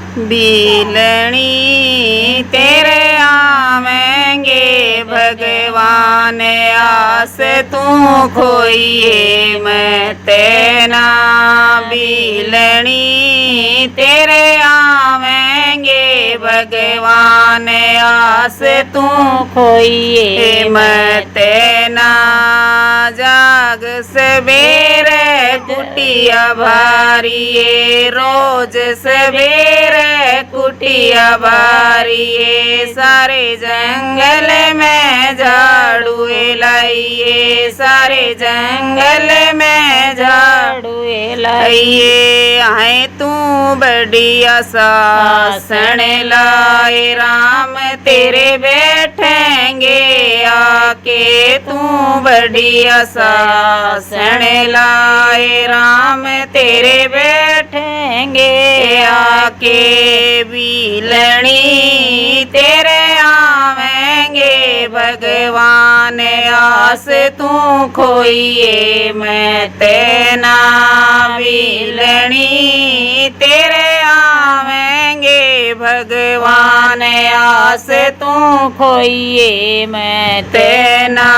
बीलनी तेरे आवेंगे भगवान, आस तू खोइए मैं तेना। बीलनी तेरे आवेंगे भगवान, आस तू खोइए मैं तेना। जाग सवेरे कुटिया भारिये, रोज सवेरे कुटिया बारिये। सारे जंगल में झाड़ू लाइए, सारे जंगल में झाड़ू लाइए। आए तू बढ़िया सासन लाए, राम तेरे बैठेंगे आके। तू बढ़िया सासन लाए, राम तेरे बैठेंगे आके। बीलनी तेरे आवेंगे भगवान, आस तू खोइए मैं तेना। बीलनी तेरे आवेंगे भगवान, आस तू खोइए मैं तेना।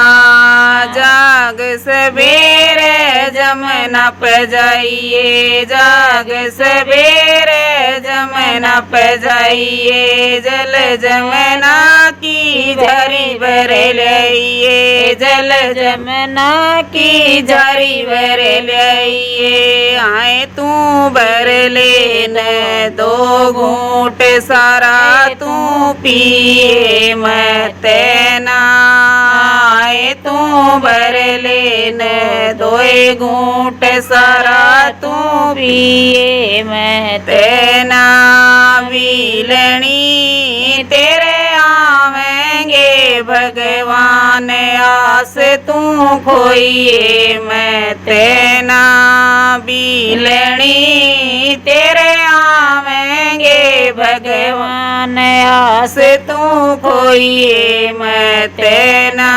जाग सवेरे जमुना पे जाइए, जाग सवेरे जमुना पे जाइए। जल जमुना की झरी भर लाइए, जल जमुना की झरी भर लाइए। आए तू भर लेने दो घूंट, सारा तू पिए मैं तेना। आए तू भर लेने दो घूंट, सारा तू पिए मैं तेना। बीलनी तेरे आवेंगे भगवान, आस तू खोइए मैं तेना। बीलनी तेरे आवेंगे भगवान, आस तू खोइए मैं तेना।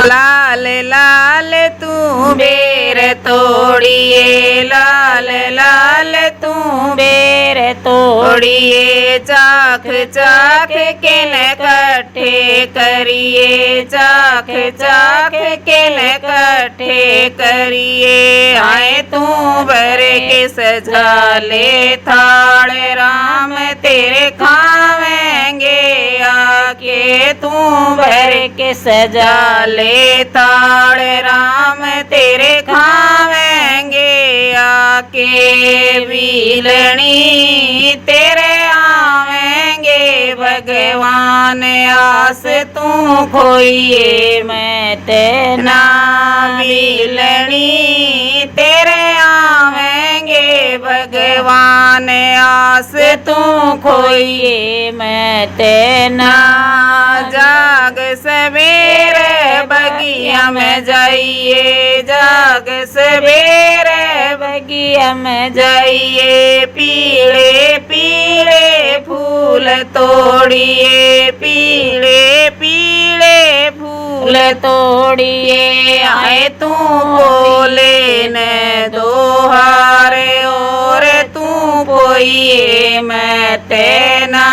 लाल लाल तू बेर तोड़िए, लाल लाल तू बेर तोड़िए। चाख चाख के इकट्ठे करिए, चाख चाख के इकट्ठे करिए। आए तू भर के सजा ले थाल, राम तेरे खावेंगे आके। तू भर के सजा ले थाल, राम तेरे खावेंगे आके। बीलनी तेरे आवेंगे भगवान, आस तू खोइए मैं तेना। बीलनी तेरे आवेंगे भगवान, आस तू खोइए मैं तेना। जाग सवेरे बगिया में जाइए, जाग सवेरे बगिया में जाइए। पीले पीले फूल तोड़िए, पीले पीले फूल तोड़िए। आए तू बोले न दोहारे, और तू पोइए मैं तेना।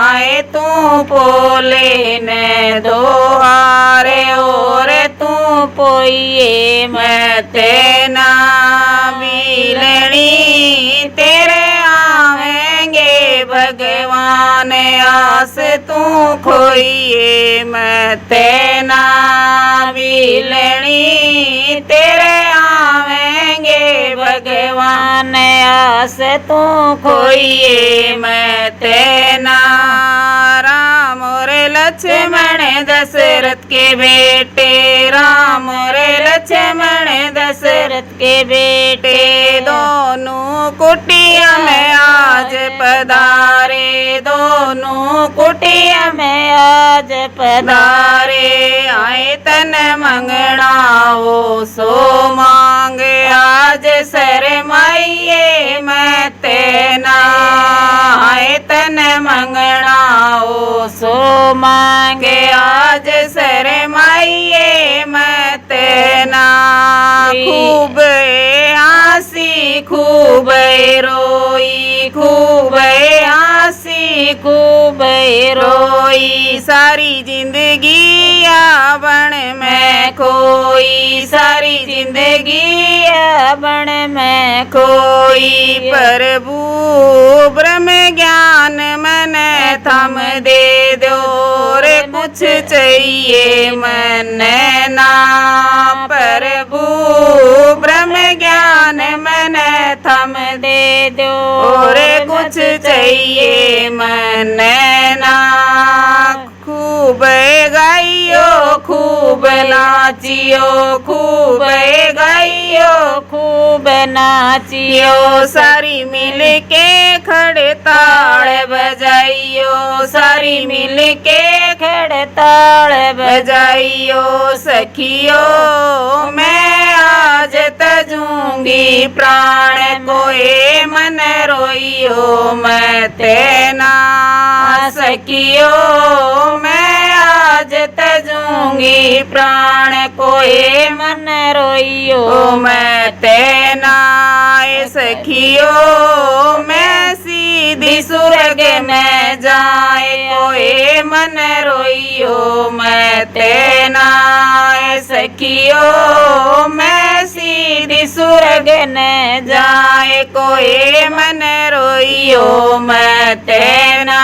आए तू बोले न दोहारे, और तू पोइए मैं तेना। बीलनी तेरे आवेंगे भगवान, आस तू खोइए मैं तेना। बीलनी तेरे आवेंगे भगवान, आस तू खोइए मैं तेना। राम और लक्ष्मण दशरथ के बेटे, राम और लक्ष्मण दशरथ के बेटे। दोनों कुटिया में आज पधारे, दोनों कुटिया में आज पधारे। आए तन मंगनाओ सो मांग, आज शरमाइए मैं तेना। आए तन मंगनाओ सो मांगे, आज शरमाइए मैं तेना। खूब हंसी खूब रोई, खूब रोई सारी जिंदगी आवण में खोई सारी जिंदगी आवण में खोई प्रभु ब्रह्म ज्ञान मन थम दे दो रे कुछ चाहिए मन ना प्रभु ब्रह्म ज्ञान मन थम दे दो रे कुछ चाहिए मन ना खूब गाइयो खूब नाचियो खूब गाइयो खूब नाचियो सारी मिल के खड़ताल बजाइयो सारी मिल के खड़ताल बजाइयो सखियो मैं आज तजूंगी प्राण कोए मन रोइयो मैं तेना सखियो मैं आज तजूंगी प्राण कोए मन रोइयो मैं तेना सखियो मैं सीधी सुरग में जाए कोए मन रोइयो मैं तेना सखियो मैं सीधी सुरग न जाए कोए मन रोइयो मैं तेना